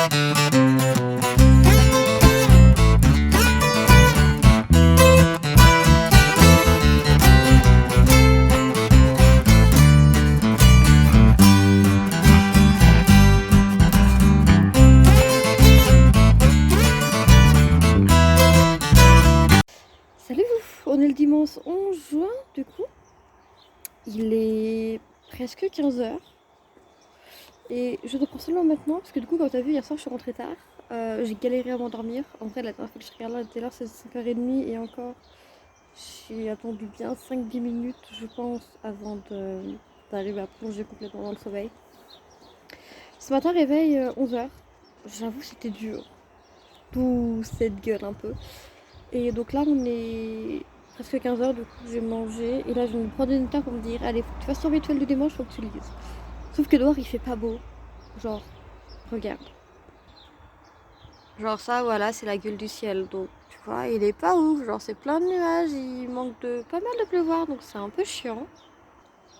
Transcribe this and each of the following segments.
Salut, on est le dimanche 11 juin du coup. Il est presque 15h. Et je reprends seulement maintenant parce que du coup, comme t'as vu, hier soir je suis rentrée tard. J'ai galéré à m'endormir. En vrai, la dernière fois que je regarde là, elle c'est 5h30 et encore, j'ai attendu bien 5-10 minutes, je pense, avant d'arriver à plonger complètement dans le sommeil. Ce matin, réveil 11h. J'avoue, c'était dur. Tout cette gueule un peu. Et donc là, on est presque 15h, du coup, j'ai mangé. Et là, je vais me prendre une heure pour me dire, allez, faut que tu fasses ton rituel du dimanche, faut que tu le lises. Sauf que dehors, il fait pas beau. Genre, regarde. Genre ça, voilà, c'est la gueule du ciel. Donc, tu vois, il est pas ouf. Genre, c'est plein de nuages, il manque de pas mal de pleuvoir, donc c'est un peu chiant.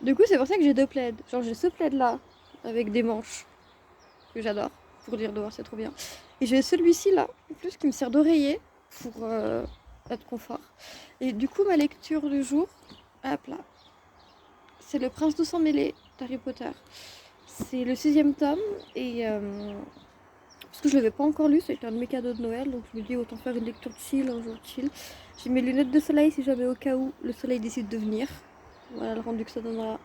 Du coup, c'est pour ça que j'ai deux plaids. Genre, j'ai ce plaid-là, avec des manches, que j'adore, pour lire dehors, c'est trop bien. Et j'ai celui-ci, là, en plus, qui me sert d'oreiller, pour être confort. Et du coup, ma lecture du jour, hop là, c'est Le Prince de sang mêlé d'Harry Potter. C'est le 6e tome, et parce que je l'avais pas encore lu, c'était un de mes cadeaux de Noël, donc je me dis autant faire une lecture chill, un jour chill. J'ai mes lunettes de soleil si jamais au cas où le soleil décide de venir. Voilà le rendu que ça donnera.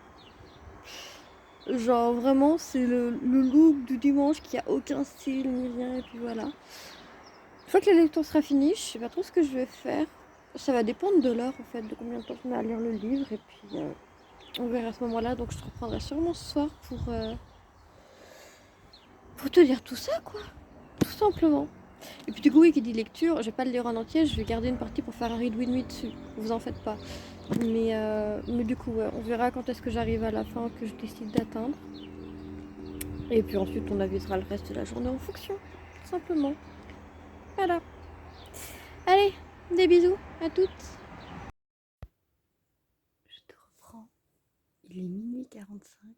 Genre vraiment c'est le look du dimanche qui a aucun style ni rien et puis voilà. Une fois que la lecture sera finie, je sais pas trop ce que je vais faire. Ça va dépendre de l'heure en fait, de combien de temps je mets à lire le livre et puis on verra à ce moment-là. Donc je te reprendrai sûrement ce soir pour te dire tout ça quoi, tout simplement. Et puis du coup oui qui dit lecture, je vais pas le lire en entier, je vais garder une partie pour faire un read with me dessus, vous en faites pas. Mais du coup ouais, on verra quand est-ce que j'arrive à la fin que je décide d'atteindre. Et puis ensuite on avisera le reste de la journée en fonction, tout simplement. Voilà. Allez, des bisous à toutes. Je te reprends. Il est minuit 45.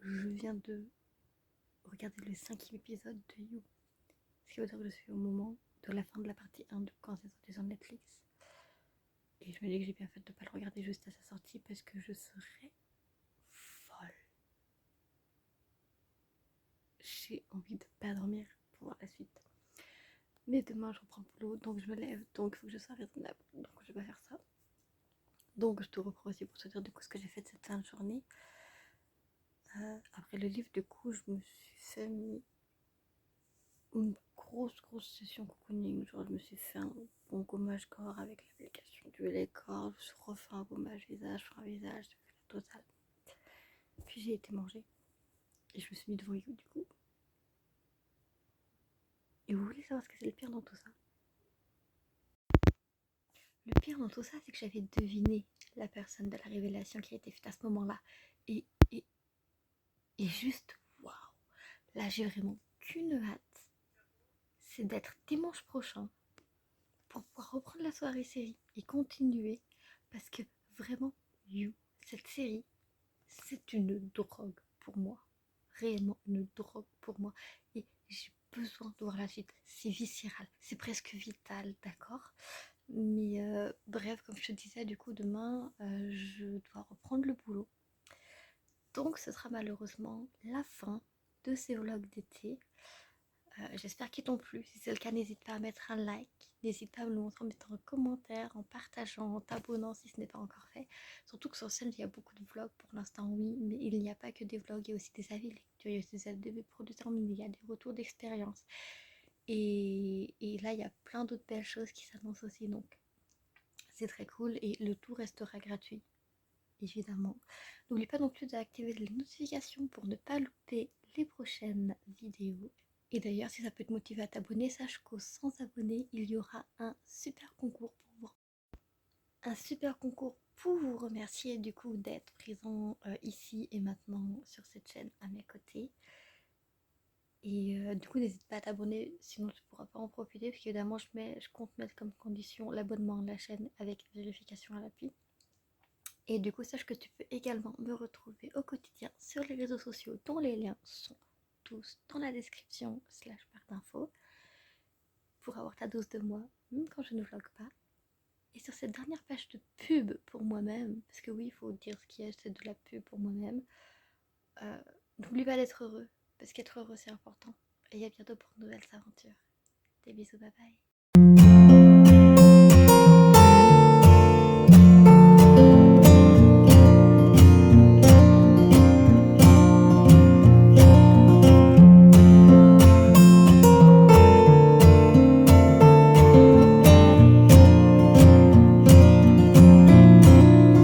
Je viens de regarder le 5e épisode de You. Ce qui veut dire que je suis au moment de la fin de la partie 1 de quand c'est sorti sur Netflix. Et je me dis que j'ai bien fait de ne pas le regarder juste à sa sortie parce que je serais folle. J'ai envie de pas dormir pour voir la suite. Mais demain je reprends le boulot, donc je me lève, donc il faut que je sois raisonnable. Donc je vais pas faire ça. Donc je te reprends aussi pour te dire du coup ce que j'ai fait de cette fin de journée. Après le livre, du coup, je me suis fait une grosse session cocooning. Genre, je me suis fait un bon gommage corps avec l'application du lait corps. Je refais un gommage visage, fin visage, j'ai fait la totale. Puis j'ai été manger. Et je me suis mis devant You, du coup. Et vous voulez savoir ce que c'est le pire dans tout ça? Le pire dans tout ça, c'est que j'avais deviné la personne de la révélation qui a été faite à ce moment-là. Et, et, et juste, waouh! Là, j'ai vraiment qu'une hâte. C'est d'être dimanche prochain pour pouvoir reprendre la soirée série et continuer parce que vraiment, You, cette série, c'est une drogue pour moi. Réellement une drogue pour moi. Et j'ai besoin de voir la suite. C'est viscéral, c'est presque vital, d'accord? Mais bref, comme je te disais, du coup, demain, je dois reprendre le boulot. Donc, ce sera malheureusement la fin de ces vlogs d'été. J'espère qu'ils t'ont plu. Si c'est le cas, n'hésite pas à mettre un like. N'hésite pas à me le montrer en mettant un commentaire, en partageant, en t'abonnant si ce n'est pas encore fait. Surtout que sur scène, il y a beaucoup de vlogs pour l'instant, oui, mais il n'y a pas que des vlogs, il y a aussi des avis lecture, il y a aussi des avis de producteurs, mais il y a des retours d'expérience. Et là, il y a plein d'autres belles choses qui s'annoncent aussi, donc c'est très cool et le tout restera gratuit, évidemment. N'oublie pas non plus d'activer les notifications pour ne pas louper les prochaines vidéos. Et d'ailleurs, si ça peut te motiver à t'abonner, sache qu'aux 100 abonnés, il y aura un super concours pour vous. Un super concours pour vous remercier du coup d'être présent ici et maintenant sur cette chaîne à mes côtés. Et du coup, n'hésite pas à t'abonner, sinon tu ne pourras pas en profiter. Parce qu'évidemment, je compte mettre comme condition l'abonnement à la chaîne avec vérification à l'appui. Et du coup, sache que tu peux également me retrouver au quotidien sur les réseaux sociaux dont les liens sont tous dans la description slash barre d'infos pour avoir ta dose de moi, même quand je ne vlog pas. Et sur cette dernière page de pub pour moi-même, parce que oui, il faut dire ce qui est, c'est de la pub pour moi-même, n'oublie pas d'être heureux, parce qu'être heureux c'est important. Et à bientôt pour de nouvelles aventures. Des bisous, bye bye.